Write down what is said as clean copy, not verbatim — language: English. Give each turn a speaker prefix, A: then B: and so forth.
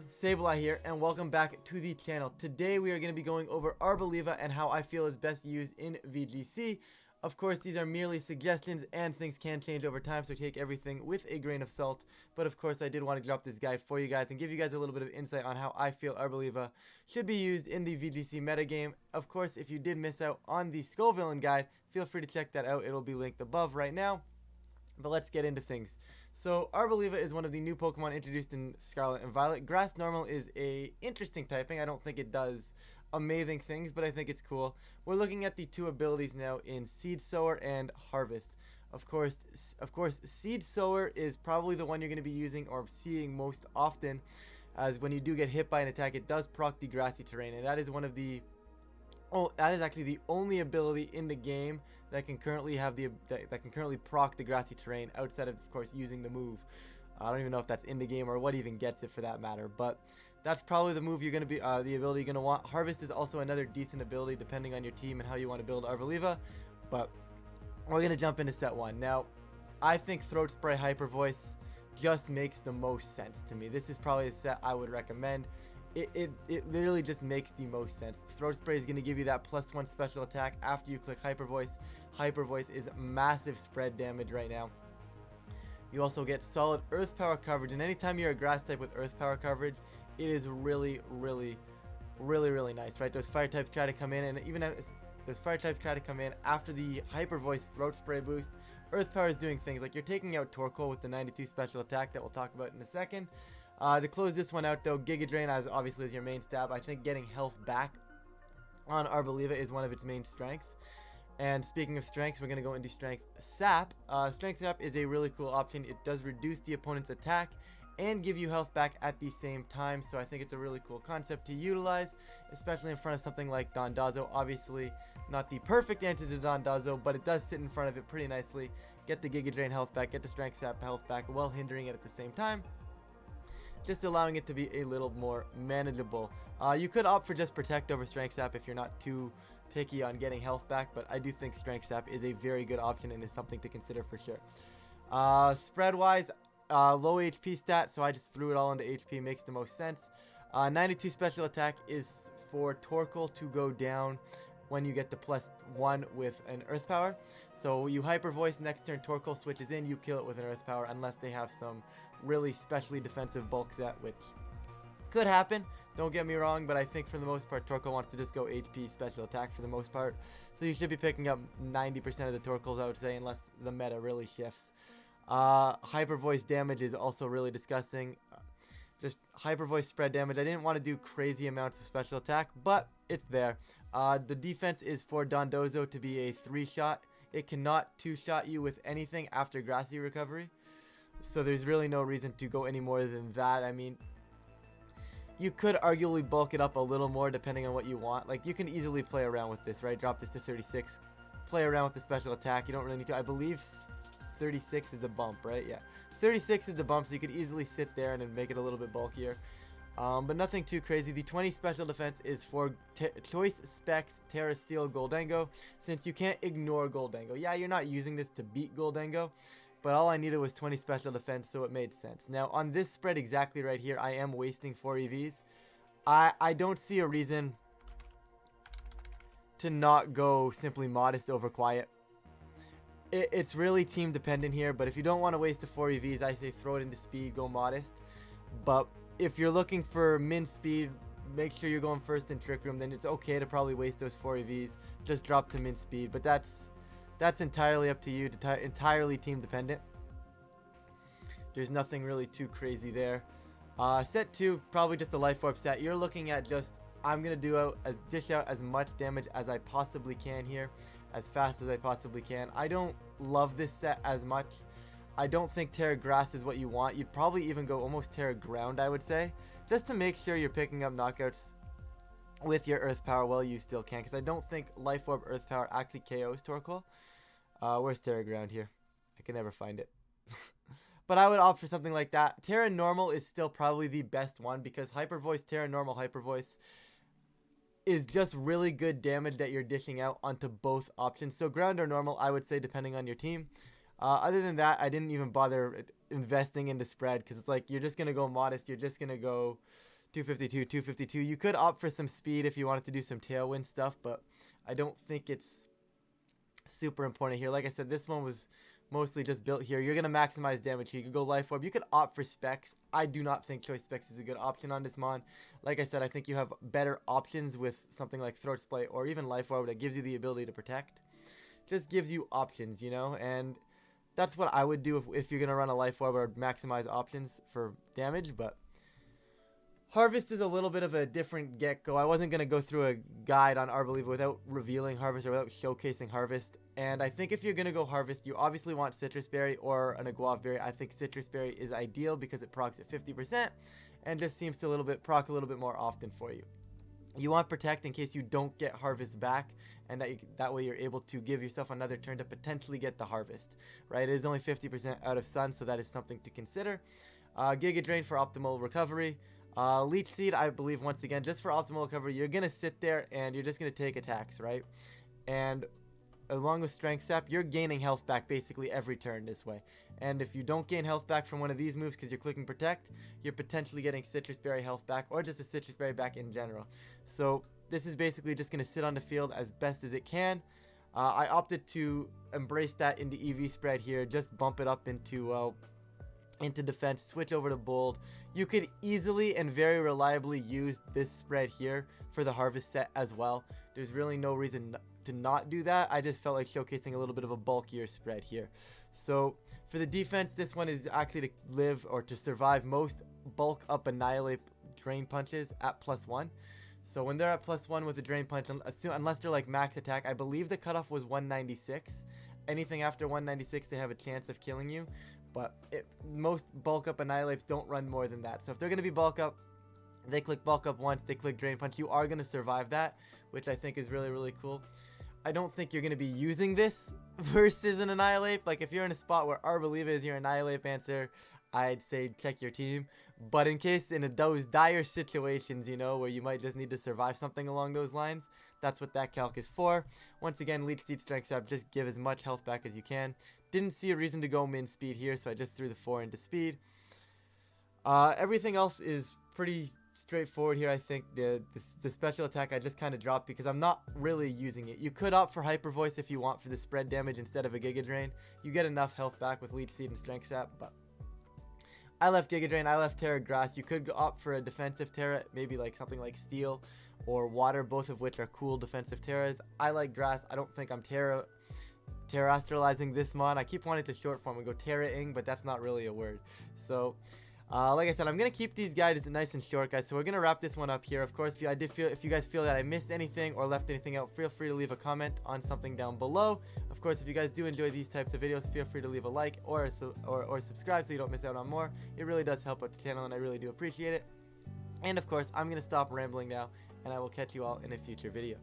A: everyone, Sableye here, and welcome back to the channel. Today we are going to be going over Arboliva and how I feel is best used in VGC. Of course, these are merely suggestions and things can change over time, so take everything with a grain of salt. But of course, I did want to drop this guide for you guys and give you guys a little bit of insight on how I feel Arboliva should be used in the VGC metagame. Of course, if you did miss out on the Scovillain guide, feel free to check that out. It'll be linked above right now. But let's get into things. So Arboliva is one of the new Pokemon introduced in Scarlet and Violet. Grass Normal is a interesting typing. I don't think it does amazing things, but I think it's cool. We're looking at the two abilities now in Seed Sower and Harvest. Of course, Seed Sower is probably the one you're going to be using or seeing most often, as when you do get hit by an attack, it does proc the grassy terrain, and that is one of the that is actually the only ability in the game that can currently have that can currently proc the grassy terrain outside of course, using the move. I don't even know if that's in the game or what even gets it for that matter, but that's probably the move you're going to be, the ability you're going to want. Harvest is also another decent ability depending on your team and how you want to build Arboliva, but we're going to jump into set 1. Now, I think Throat Spray Hyper Voice just makes the most sense to me. This is probably a set I would recommend. It literally just makes the most sense. Throat Spray is going to give you that +1 special attack after you click Hyper Voice. Hyper Voice is massive spread damage right now. You also get solid Earth Power coverage, and anytime you're a grass type with Earth Power coverage, it is really nice, right? Those fire types try to come in, and even if those fire types try to come in after the Hyper Voice Throat Spray boost, Earth Power is doing things like you're taking out Torkoal with the 92 special attack that we'll talk about in a second. To close this one out though, Giga Drain obviously is your main stab. I think getting health back on Arboliva is one of its main strengths. And speaking of strengths, we're going to go into Strength Sap. Strength Sap is a really cool option. It does reduce the opponent's attack and give you health back at the same time. So I think it's a really cool concept to utilize, especially in front of something like Dondozo. Obviously not the perfect answer to Dondozo, but it does sit in front of it pretty nicely. Get the Giga Drain health back, get the Strength Sap health back while hindering it at the same time, just allowing it to be a little more manageable. You could opt for just Protect over Strength Sap if you're not too picky on getting health back, but I do think Strength Sap is a very good option and is something to consider for sure. Spread wise, low HP stat, so I just threw it all into HP, makes the most sense. 92 special attack is for Torkoal to go down when you get the +1 with an Earth Power. So you Hyper Voice, next turn Torkoal switches in, you kill it with an Earth Power unless they have some really specially defensive bulk set, which could happen, don't get me wrong, but I think for the most part Torkoal wants to just go HP special attack for the most part, so you should be picking up 90% of the Torkoals, I would say, unless the meta really shifts. Hyper Voice damage is also really disgusting. Just Hyper Voice spread damage. I didn't want to do crazy amounts of special attack, but it's there. The defense is for Dondozo to be a 3-shot. It cannot 2-shot you with anything after Grassy Recovery, so there's really no reason to go any more than that. I mean, you could arguably bulk it up a little more depending on what you want. Like, you can easily play around with this, right? Drop this to 36, play around with the special attack. You don't really need to. I believe 36 is a bump, right? Yeah, 36 is the bump, so you could easily sit there and then make it a little bit bulkier. But nothing too crazy. The 20 special defense is for Choice Specs Terra Steel Goldengo, since you can't ignore Goldengo. Yeah, you're not using this to beat Goldengo, but all I needed was 20 special defense, so it made sense. Now, on this spread exactly right here, I am wasting 4 EVs. I don't see a reason to not go simply Modest over Quiet. It's really team dependent here, but if you don't want to waste the 4 EVs, I say throw it into Speed, go Modest. But if you're looking for min speed, make sure you're going first in Trick Room, then it's okay to probably waste those 4 EVs. Just drop to min speed, but that's entirely up to you, entirely team dependent. There's nothing really too crazy there. Set 2, probably just a Life Orb set. You're looking at just, I'm going to dish out as much damage as I possibly can here, as fast as I possibly can. I don't love this set as much. I don't think Terra Grass is what you want. You'd probably even go almost Terra Ground, I would say, just to make sure you're picking up knockouts with your Earth Power while you still can, because I don't think Life Orb Earth Power actually KOs Torkoal. Where's Terra Ground here? I can never find it. But I would opt for something like that. Terra Normal is still probably the best one, because Hyper Voice, Terra Normal, Hyper Voice is just really good damage that you're dishing out onto both options. So Ground or Normal, I would say, depending on your team. Other than that, I didn't even bother investing into spread, because it's like you're just going to go Modest. You're just going to go 252, 252. You could opt for some speed if you wanted to do some tailwind stuff, but I don't think it's super important here. Like I said, this one was mostly just built here. You're going to maximize damage here. You could go Life Orb. You could opt for Specs. I do not think Choice Specs is a good option on this mon. Like I said, I think you have better options with something like Throat Splay or even Life Orb that gives you the ability to protect. Just gives you options, you know, and that's what I would do if you're going to run a Life Orb or maximize options for damage, but Harvest is a little bit of a different get-go. I wasn't going to go through a guide on Arboliva without revealing Harvest or without showcasing Harvest. And I think if you're going to go Harvest, you obviously want Citrus Berry or an Aguave Berry. I think Citrus Berry is ideal because it procs at 50% and just seems to proc a little bit more often for you. You want Protect in case you don't get Harvest back, and that way you're able to give yourself another turn to potentially get the Harvest. Right? It is only 50% out of Sun, so that is something to consider. Giga Drain for optimal recovery. Leech Seed, I believe, once again, just for optimal recovery, you're going to sit there and you're just going to take attacks, right? And along with Strength Sap, you're gaining health back basically every turn this way. And if you don't gain health back from one of these moves because you're clicking Protect, you're potentially getting Citrus Berry health back or just a Citrus Berry back in general. So this is basically just going to sit on the field as best as it can. I opted to embrace that into EV spread here, just bump it up into defense, switch over to bold. You could easily and very reliably use this spread here for the Harvest set as well. There's really no reason to not do that. I just felt like showcasing a little bit of a bulkier spread here. So for the defense, this one is actually to live or to survive most bulk up Annihilate Drain Punches at +1. So when they're at +1 with a Drain Punch, unless they're like max attack, I believe the cutoff was 196. Anything after 196, they have a chance of killing you. But most bulk up Annihilates don't run more than that. So if they're going to be bulk up, they click bulk up once, they click Drain Punch. You are going to survive that, which I think is really, really cool. I don't think you're going to be using this versus an Annihilate. Like if you're in a spot where Arboliva is your Annihilate answer, I'd say check your team. But in case in those dire situations, you know, where you might just need to survive something along those lines, that's what that calc is for. Once again, Leech Seed, Strength Sap, just give as much health back as you can. Didn't see a reason to go min speed here, so I just threw the 4 into speed. Everything else is pretty straightforward here. I think the special attack I just kind of dropped because I'm not really using it. You could opt for Hyper Voice if you want for the spread damage instead of a Giga Drain. You get enough health back with Leech Seed and Strength Sap, but I left Giga Drain, I left Terra Grass. You could opt for a defensive Terra, maybe like something like Steel or Water, both of which are cool defensive Terras. I like Grass. I don't think I'm Terra Astralizing this mon. I keep wanting to short form and go Terra-ing, but that's not really a word. So, like I said, I'm going to keep these guides nice and short, guys. So we're going to wrap this one up here. Of course, if you guys feel that I missed anything or left anything out, feel free to leave a comment on something down below. Of course, if you guys do enjoy these types of videos, feel free to leave a like or subscribe so you don't miss out on more. It really does help out the channel, and I really do appreciate it. And of course, I'm going to stop rambling now, and I will catch you all in a future video.